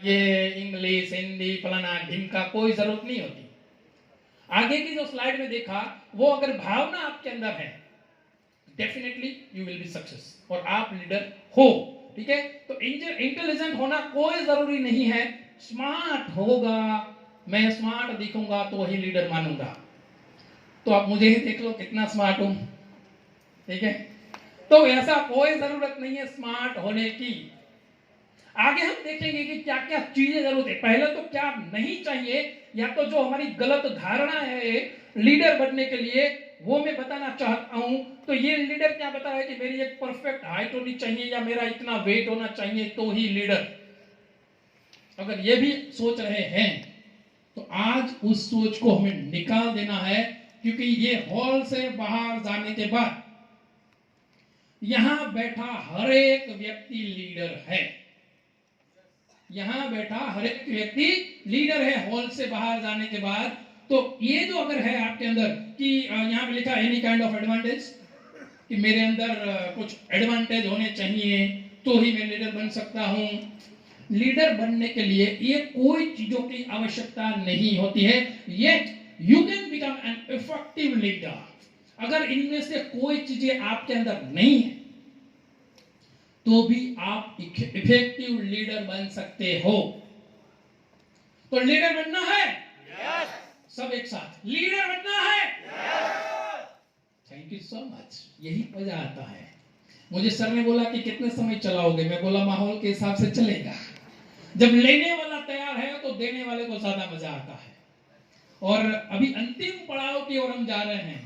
ये इंग्लिश हिंदी फलाना ढिमका कोई जरूरत नहीं होती। आगे की जो स्लाइड में देखा, वो अगर भावना आपके अंदर है, definitely you will be success, और आप लीडर हो। ठीक है, तो इंटेलिजेंट होना कोई जरूरी नहीं है, स्मार्ट होगा, मैं स्मार्ट दिखूंगा तो ही लीडर मानूंगा। तो आप मुझे ही देख लो कितना स्मार्ट हूं। ठीक है, तो ऐसा कोई जरूरत नहीं है स्मार्ट होने की। आगे हम देखेंगे कि क्या क्या चीजें जरूरत है। पहले तो क्या नहीं चाहिए, या तो जो हमारी गलत धारणा है लीडर बनने के लिए, वो मैं बताना चाहता हूं। तो ये लीडर क्या बता है कि मेरी एक परफेक्ट हाइट होनी चाहिए या मेरा इतना वेट होना चाहिए तो ही लीडर। अगर ये भी सोच रहे हैं तो आज उस सोच को हमें निकाल देना है, क्योंकि ये हॉल से बाहर जाने के बाद यहां बैठा हर एक व्यक्ति लीडर है। यहां बैठा हर एक व्यक्ति लीडर है हॉल से बाहर जाने के बाद। तो ये जो अगर है आपके अंदर कि यहां पे लिखा एनी काइंड ऑफ एडवांटेज, कि मेरे अंदर कुछ एडवांटेज होने चाहिए तो ही मैं लीडर बन सकता हूं। लीडर बनने के लिए ये कोई चीजों की आवश्यकता नहीं होती है, yet you can become an effective leader. अगर इनमें से कोई चीजें आपके अंदर नहीं है तो भी आप इफेक्टिव लीडर बन सकते हो। तो लीडर बनना है, yes. सब एक साथ लीडर बनना है, थैंक यू सो मच। यही मजा आता है। मुझे सर ने बोला कि कितने समय चलाओगे, मैं बोला माहौल के हिसाब से चलेगा। जब लेने वाला तैयार है तो देने वाले को ज्यादा मजा आता है। और अभी अंतिम पड़ाव की ओर हम जा रहे हैं,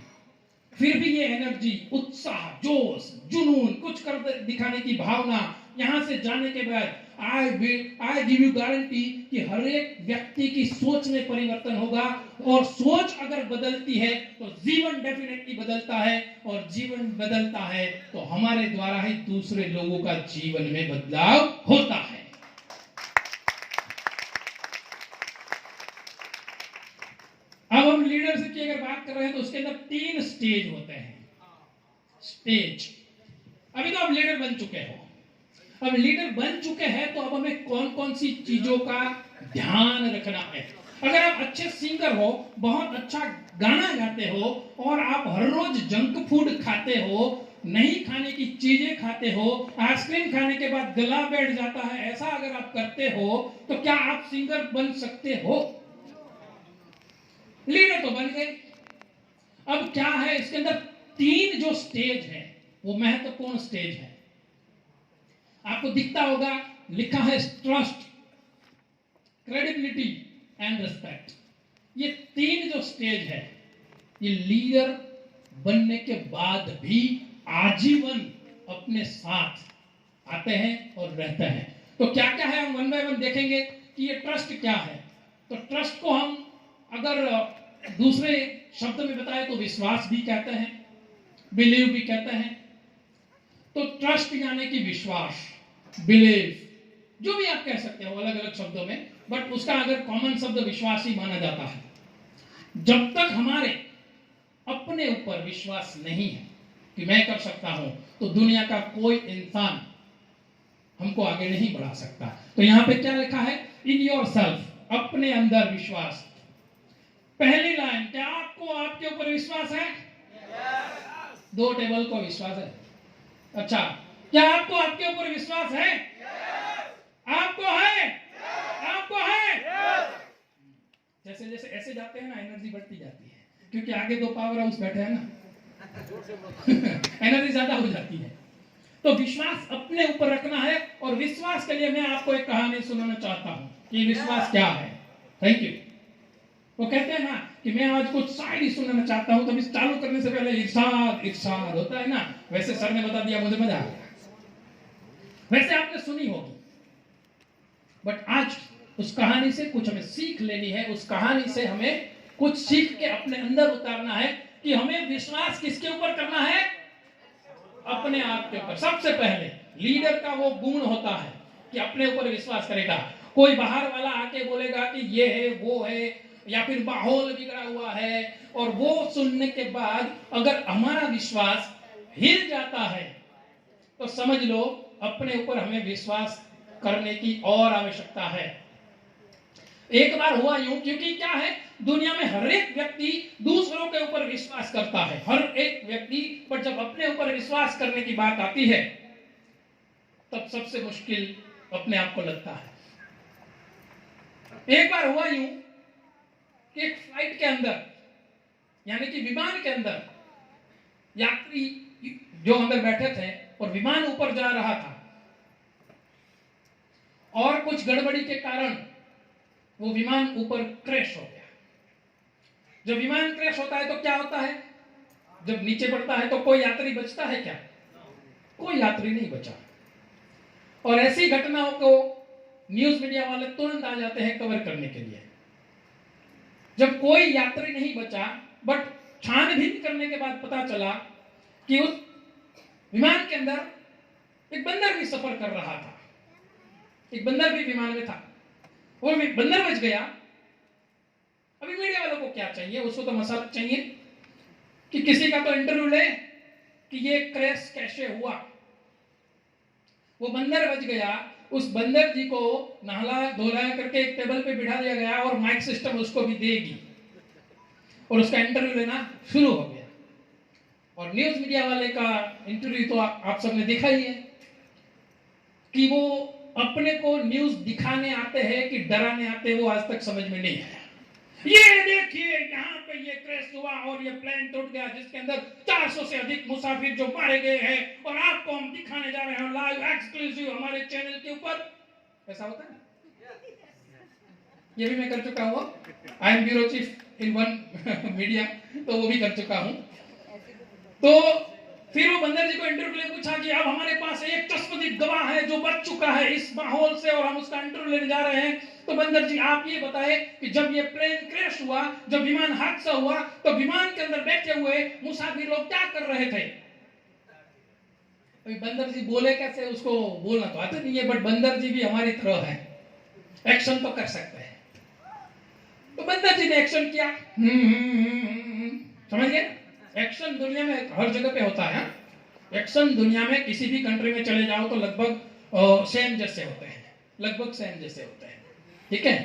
फिर भी ये एनर्जी, उत्साह, जोश, जुनून, कुछ कर दिखाने की भावना, यहां से जाने के बाद आई गिव यू गारंटी कि हर एक व्यक्ति की सोच में परिवर्तन होगा। और सोच अगर बदलती है तो जीवन डेफिनेटली बदलता है, और जीवन बदलता है तो हमारे द्वारा ही दूसरे लोगों का जीवन में बदलाव होता है। अब हम लीडरशिप की अगर बात कर रहे हैं तो उसके अंदर 3 स्टेज होते हैं। स्टेज, अभी तो आप लीडर बन चुके हो। अब लीडर बन चुके हैं तो अब हमें कौन कौन सी चीजों का ध्यान रखना है। अगर आप अच्छे सिंगर हो, बहुत अच्छा गाना गाते हो, और आप हर रोज जंक फूड खाते हो, नहीं खाने की चीजें खाते हो, आइसक्रीम खाने के बाद गला बैठ जाता है, ऐसा अगर आप करते हो तो क्या आप सिंगर बन सकते हो? लीडर तो बन गए। अब क्या है इसके अंदर 3 जो स्टेज है वो महत्वपूर्ण स्टेज है। आपको दिखता होगा, लिखा है ट्रस्ट, क्रेडिबिलिटी एंड रिस्पेक्ट। ये 3 जो स्टेज है, ये लीडर बनने के बाद भी आजीवन अपने साथ आते हैं और रहते हैं। तो क्या क्या है हम वन बाय वन देखेंगे कि ये ट्रस्ट क्या है। तो ट्रस्ट को हम अगर दूसरे शब्द में बताए तो विश्वास भी कहते हैं, बिलीव भी कहते हैं। तो ट्रस्ट यानी कि विश्वास, बिलीव, जो भी आप कह सकते हो अलग अलग शब्दों में, बट उसका अगर कॉमन शब्द विश्वास ही माना जाता है। जब तक हमारे अपने ऊपर विश्वास नहीं है कि मैं कर सकता हूं, तो दुनिया का कोई इंसान हमको आगे नहीं बढ़ा सकता। तो यहां पे क्या लिखा है? इन योर सेल्फ, अपने अंदर विश्वास। पहली लाइन, क्या आपको आपके ऊपर विश्वास है? yes. 2 टेबल को विश्वास है। अच्छा, क्या आपको आपके ऊपर विश्वास है? yes. आपको है? yes. आपको है? yes. जैसे जैसे ऐसे जाते हैं ना, एनर्जी बढ़ती जाती है, क्योंकि आगे 2 पावर हाउस बैठे हैं ना एनर्जी ज्यादा हो जाती है। तो विश्वास अपने ऊपर रखना है। और विश्वास के लिए मैं आपको एक कहानी सुनाना चाहता हूं कि विश्वास क्या है। Thank you. वो कहते हैं ना कि मैं आज कुछ शायरी सुनाना चाहता हूं, तभी चालू करने से पहले इरशाद इरशाद होता है ना, वैसे सर ने बता दिया, मुझे मजा आ गया। वैसे आपने सुनी होगी, बट आज उस कहानी से कुछ हमें सीख लेनी है। उस कहानी से हमें कुछ सीख के अपने अंदर उतारना है कि हमें विश्वास किसके ऊपर करना है? अपने आप के ऊपर। सबसे पहले लीडर का वो गुण होता है कि अपने ऊपर विश्वास करेगा। कोई बाहर वाला आके बोलेगा कि ये है वो है, या फिर माहौल बिगड़ा हुआ है, और वो सुनने के बाद अगर हमारा विश्वास हिल जाता है तो समझ लो अपने ऊपर हमें विश्वास करने की और आवश्यकता है। एक बार हुआ यूं, क्योंकि क्या है, दुनिया में हर एक व्यक्ति दूसरों के ऊपर विश्वास करता है, हर एक व्यक्ति, पर जब अपने ऊपर विश्वास करने की बात आती है तब सबसे मुश्किल अपने आप को लगता है। एक बार हुआ यूं कि एक फ्लाइट के अंदर, यानी कि विमान के अंदर, यात्री जो अंदर बैठे थे और विमान ऊपर जा रहा था, और कुछ गड़बड़ी के कारण वो विमान ऊपर क्रैश हो गया। जब विमान क्रैश होता है तो क्या होता है, जब नीचे पड़ता है तो कोई यात्री बचता है क्या? कोई यात्री नहीं बचा। और ऐसी घटनाओं को न्यूज मीडिया वाले तुरंत आ जाते हैं कवर करने के लिए। जब कोई यात्री नहीं बचा, बट छानबीन करने के बाद पता चला कि उस विमान के अंदर एक बंदर भी सफर कर रहा था, एक बंदर भी विमान में था, वो बंदर बच गया। अभी मीडिया वालों को क्या चाहिए, उसको तो मसाला चाहिए कि किसी का तो इंटरव्यू ले कि ये क्रैश कैसे हुआ। वो बंदर बच गया, उस बंदर जी को नहला धोलाया करके एक टेबल पे बिठा दिया गया और माइक सिस्टम उसको भी देगी और उसका इंटरव्यू लेना शुरू हो गया। और न्यूज मीडिया वाले का इंटरव्यू तो आप सबने देखा ही है कि वो अपने को न्यूज दिखाने आते हैं कि डराने आते हैं, वो आज तक समझ में नहीं आया। ये देखिए यहाँ पे ये क्रैश हुआ और ये प्लेन टूट गया जिसके अंदर 400 से अधिक मुसाफिर जो मारे गए हैं, और आपको हम दिखाने जा रहे हैं लाइव एक्सक्लूसिव हमारे चैनल के ऊपर। ऐसा होता है, ये भी मैं कर चुका हूँ। I am bureau chief in one media, तो वो भी कर चुका हूँ। तो फिर वो बंदर जी को इंटरव्यू ले पूछा कि अब हमारे पास एक चश्मदीद गवाह है जो बच चुका है इस माहौल से और हम उसका इंटरव्यू लेने जा रहे हैं। तो बंदर जी आप ये बताएं कि जब ये प्लेन क्रैश हुआ, जब विमान हादसा हुआ, तो विमान के अंदर बैठे हुए मुसाफिर लोग क्या कर रहे थे? अभी बंदर जी बोले कैसे, उसको बोलना तो आता नहीं है, बट बंदर जी भी हमारी तरह है, एक्शन तो कर सकते हैं। तो बंदर जी ने एक्शन किया। समझ गए? एक्शन दुनिया में हर जगह पे होता है। एक्शन दुनिया में किसी भी कंट्री में चले जाओ तो लगभग सेम जैसे होते हैं, लगभग सेम जैसे होते हैं। ठीक है,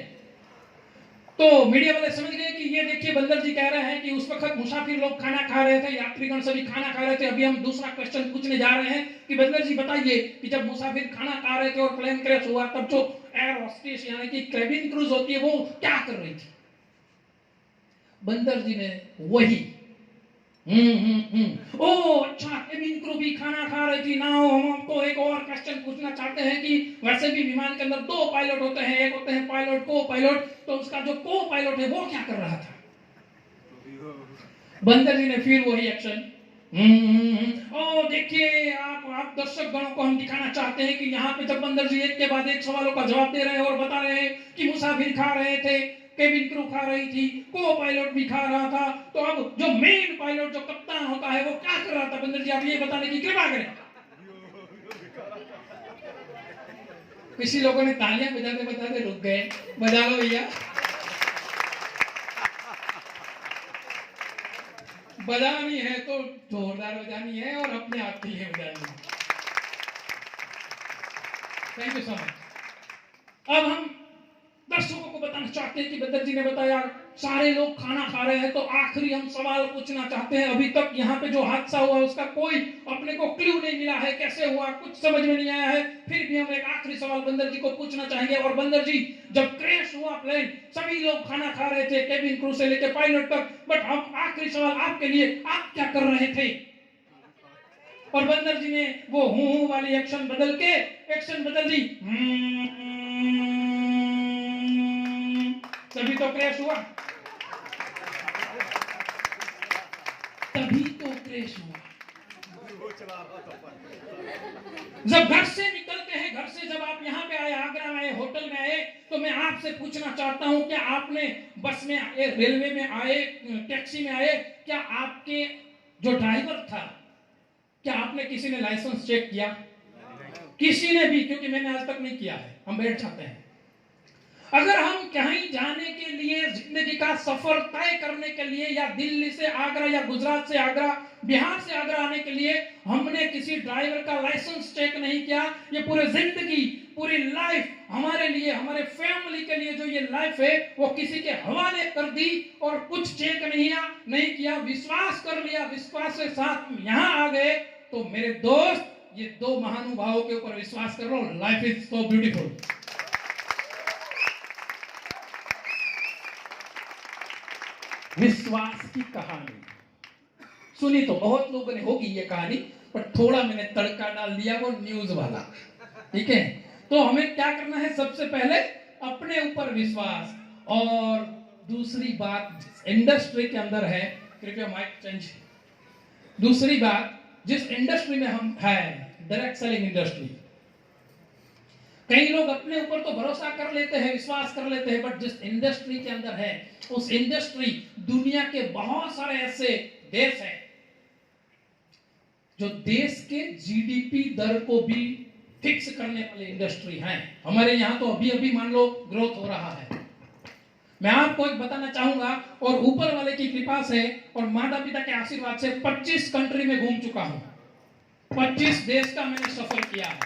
तो मीडिया वाले समझ गए कि ये देखिए बंदर जी कह रहे हैं कि उस वक्त मुसाफिर लोग खाना खा रहे थे, यात्रीगण सभी खाना खा रहे थे। अभी हम दूसरा क्वेश्चन पूछने जा रहे हैं कि बंदर जी बताइए कि जब मुसाफिर खाना खा रहे थे और प्लेन क्रैश हुआ, तब जो एयर होस्टेस यानी कि कैबिन क्रूज होती है वो क्या कर रही थी? बंदर जी ने वही ओ अच्छा, केबिन क्रू भी खाना खा रही थी ना। हम आपको एक और क्वेश्चन पूछना चाहते हैं कि वैसे भी विमान के अंदर 2 पायलट होते हैं, एक होते हैं पायलट, को पायलट, तो उसका जो को पायलट है वो क्या कर रहा था? बंदर जी ने फिर वही एक्शन। ओ देखिए आप दर्शक गणों को हम दिखाना चाहते हैं कि यहाँ पे जब बंदर जी एक के बाद एक सवालों का जवाब दे रहे हैं और बता रहे हैं कि मुसाफिर खा रहे थे, केबिन क्रू खा रही थी, को पायलट भी खा रहा था, तो अब जो मेन पायलट जो कप्तान होता है वो क्या कर रहा था? बंदर जी आप ये बताने की कृपा करें। किसी लोगों ने तालियां बजाते बजाते रुक गए। बजा लो भैया, बजानी है तो जोरदार बजानी है और अपने आप के लिए बजानी है। Thank you so much. अब हम दर्शकों को बताना चाहते हैं कि बंदर जी ने बताया सारे लोग खाना खा रहे हैं, तो आखिरी हम सवाल पूछना चाहते हैं। अभी तक यहाँ पे जो हादसा हुआ उसका कोई अपने को क्लू नहीं मिला है, कैसे हुआ कुछ समझ में नहीं आया है। फिर भी हम एक आखिरी सवाल बंदर जी को पूछना चाहेंगे। और बंदर जी, जब क्रैश हुआ प्लेन, सभी लोग खाना खा रहे थे, केबिन क्रू से लेकर पायलट तक, बट हम आखिरी सवाल आपके लिए, आप क्या कर रहे थे? और बंदर जी ने वो हूं वाली एक्शन बदल के एक्शन बदल दी। तभी तो क्रैश हुआ, तभी तो क्रैश हुआ। जब घर से निकलते हैं, घर से जब आप यहाँ पे आए, आगरा में आए, होटल में आए, तो मैं आपसे पूछना चाहता हूँ क्या आपने बस में आए, रेलवे में आए, टैक्सी में आए, क्या आपके जो ड्राइवर था, क्या आपने किसी ने लाइसेंस चेक किया? किसी ने भी, क्योंकि मैंने आज तक नहीं किया है। हम बैठ जाते हैं। अगर हम कहीं जाने के लिए, जिंदगी का सफर तय करने के लिए, या दिल्ली से आगरा या गुजरात से आगरा, बिहार से आगरा आने के लिए हमने किसी ड्राइवर का लाइसेंस चेक नहीं किया, ये पूरे जिंदगी पूरी लाइफ हमारे लिए, हमारे फैमिली के लिए जो ये लाइफ है वो किसी के हवाले कर दी और कुछ चेक नहीं किया, विश्वास कर लिया, विश्वास के साथ हम यहाँ आ गए। तो मेरे दोस्त, ये दो महानुभावों के ऊपर विश्वास कर लो, लाइफ इज सो ब्यूटीफुल। विश्वास की कहानी सुनी तो बहुत लोगों ने होगी ये कहानी, पर थोड़ा मैंने तड़का डाल दिया वो न्यूज वाला, ठीक है। तो हमें क्या करना है, सबसे पहले अपने ऊपर विश्वास, और दूसरी बात इंडस्ट्री के अंदर है, कृपया माइक चेंज। दूसरी बात, जिस इंडस्ट्री में हम है, डायरेक्ट सेलिंग इंडस्ट्री, कई लोग अपने ऊपर तो भरोसा कर लेते हैं, विश्वास कर लेते हैं, बट जिस इंडस्ट्री के अंदर है, उस इंडस्ट्री, दुनिया के बहुत सारे ऐसे देश हैं जो देश के जीडीपी दर को भी फिक्स करने वाली इंडस्ट्री है। हमारे यहां तो अभी अभी मान लो ग्रोथ हो रहा है। मैं आपको एक बताना चाहूंगा, और ऊपर वाले की कृपा से और माता पिता के आशीर्वाद से 25 कंट्री में घूम चुका हूं, 25 देश का मैंने सफर किया है,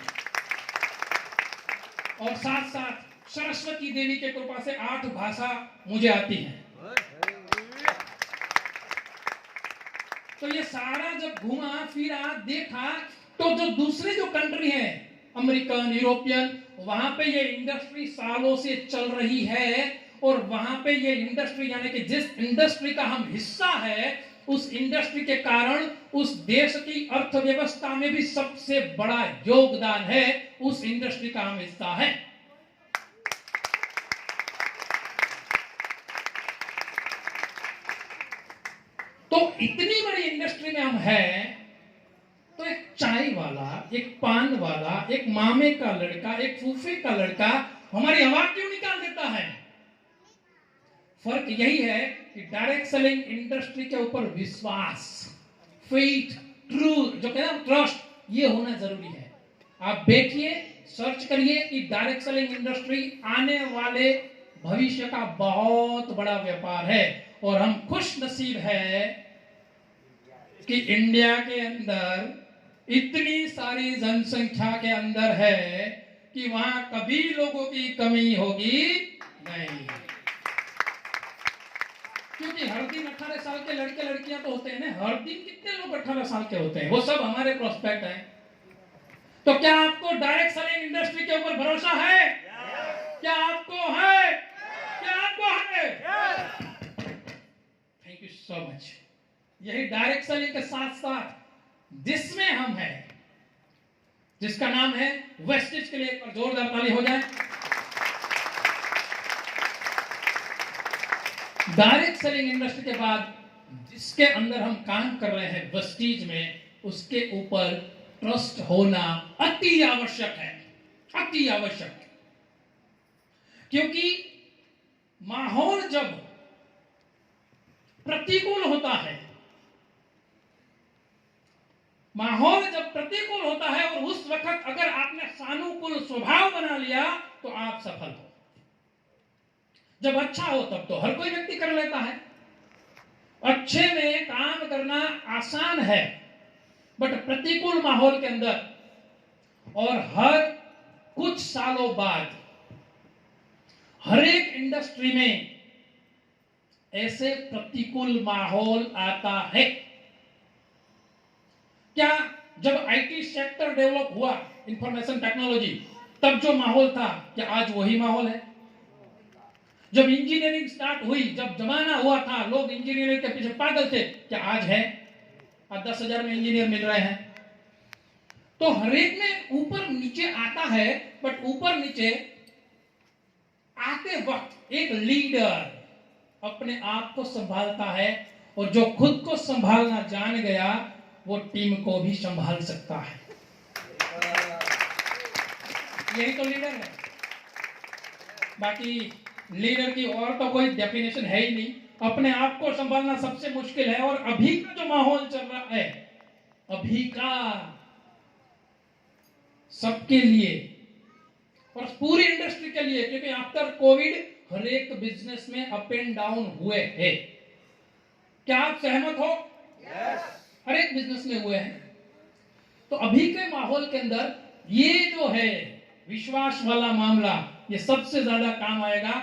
और साथ साथ सरस्वती देवी के कृपा से 8 भाषा मुझे आती है। तो ये सारा जब घुमा फिरा देखा, तो जो दूसरे जो कंट्री है, अमेरिकन, यूरोपियन, वहां पे ये इंडस्ट्री सालों से चल रही है, और वहां पे ये इंडस्ट्री, यानी कि जिस इंडस्ट्री का हम हिस्सा है, उस इंडस्ट्री के कारण उस देश की अर्थव्यवस्था में भी सबसे बड़ा योगदान है, उस इंडस्ट्री का हम हिस्सा है। तो इतनी बड़ी इंडस्ट्री में हम हैं, तो एक चाय वाला, एक पान वाला, एक मामे का लड़का, एक फूफे का लड़का हमारी हवा क्यों निकाल देता है? फर्क यही है कि डायरेक्ट सेलिंग इंडस्ट्री के ऊपर विश्वास, फेथ, ट्रूथ, जो कहते हैं ट्रस्ट, ये होना जरूरी है। आप बैठिए, सर्च करिए कि डायरेक्ट सेलिंग इंडस्ट्री आने वाले भविष्य का बहुत बड़ा व्यापार है, और हम खुश नसीब है कि इंडिया के अंदर इतनी सारी जनसंख्या के अंदर है कि वहां कभी लोगों की कमी होगी नहीं। क्योंकि हर दिन 18 साल के लड़के लड़कियां तो होते हैं ना, हर दिन कितने लोग 18 साल के होते हैं, वो सब हमारे प्रोस्पेक्ट हैं। तो क्या आपको डायरेक्ट सेलिंग इंडस्ट्री के ऊपर भरोसा है? क्या आपको है? क्या आपको है? Thank you so much. यही डायरेक्ट सेलिंग के साथ साथ जिसमें हम हैं, जिसका नाम है वेस्टेज, के लिए एक बार जोरदार ताली हो जाए। डायरेक्ट सेलिंग इंडस्ट्री के बाद जिसके अंदर हम काम कर रहे हैं वेस्टेज में, उसके ऊपर ट्रस्ट होना अति आवश्यक है, अति आवश्यक। क्योंकि माहौल जब प्रतिकूल होता है, माहौल जब प्रतिकूल होता है, और उस वक्त अगर आपने सानुकूल स्वभाव बना लिया तो आप सफल हो। जब अच्छा हो तब तो हर कोई व्यक्ति कर लेता है, अच्छे में काम करना आसान है, बट प्रतिकूल माहौल के अंदर, और हर कुछ सालों बाद हर एक इंडस्ट्री में ऐसे प्रतिकूल माहौल आता है। क्या जब आईटी सेक्टर डेवलप हुआ, इंफॉर्मेशन टेक्नोलॉजी, तब जो माहौल था, क्या आज वही माहौल है? जब इंजीनियरिंग स्टार्ट हुई, जब जमाना हुआ था, लोग इंजीनियरिंग के पीछे पागल थे, क्या आज है? आज 10,000 में इंजीनियर मिल रहे हैं। तो हर एक में ऊपर नीचे आता है, बट ऊपर नीचे आते वक्त एक लीडर अपने आप को संभालता है, और जो खुद को संभालना जान गया वो टीम को भी संभाल सकता है। यही तो लीडर है। बाकी लीडर की और तो कोई डेफिनेशन है ही नहीं। अपने आप को संभालना सबसे मुश्किल है, और अभी का जो माहौल चल रहा है, अभी का सबके लिए और पूरी इंडस्ट्री के लिए, क्योंकि आफ्टर कोविड हर एक बिजनेस में अप एंड डाउन हुए हैं। क्या आप सहमत हो? yes. हर एक बिजनेस में हुए हैं। तो अभी के माहौल के अंदर ये जो है विश्वास वाला मामला ये सबसे ज्यादा काम आएगा।